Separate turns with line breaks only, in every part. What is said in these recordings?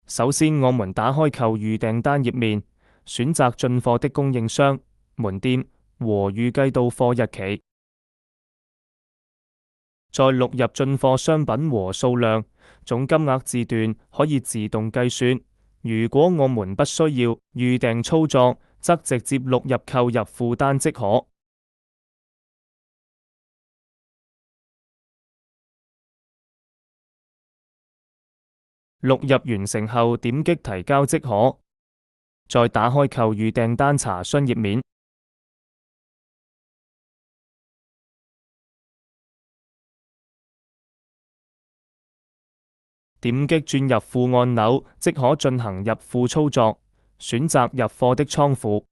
首先，我們打開購預訂單頁面，選擇進貨的供應商、門店和預計到貨日期，再錄入進貨商品和數量，總金額字段可以自動計算。如果我們不需要預訂操作，則直接錄入購入負單即可。錄入完成後，點擊提交即可。再打開購預訂單查詢頁面，點擊轉入庫按鈕，即可進行入庫操作。選擇入貨的倉庫，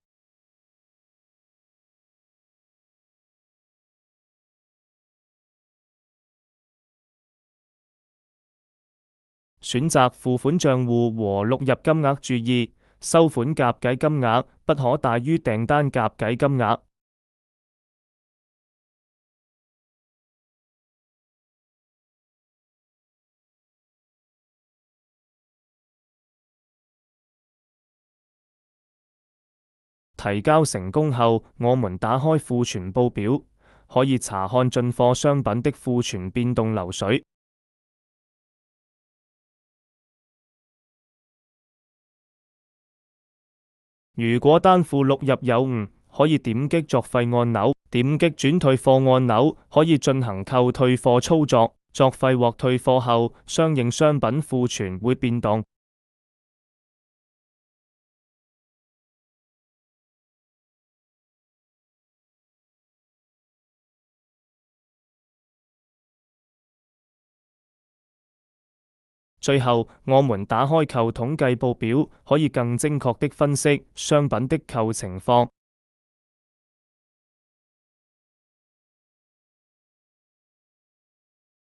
選擇付款賬戶和錄入金額。注意，收款夾計金額不可大於訂單夾計金額。提交成功後，我們打開庫存報表，可以查看進貨商品的庫存變動流水。如果單庫錄入有誤，可以點擊作廢按鈕，點擊轉退貨按鈕，可以進行扣退貨操作。作廢或退貨後，相應商品庫存會變動。最後，我們打開購統計報表，可以更精確地分析商品的購情況。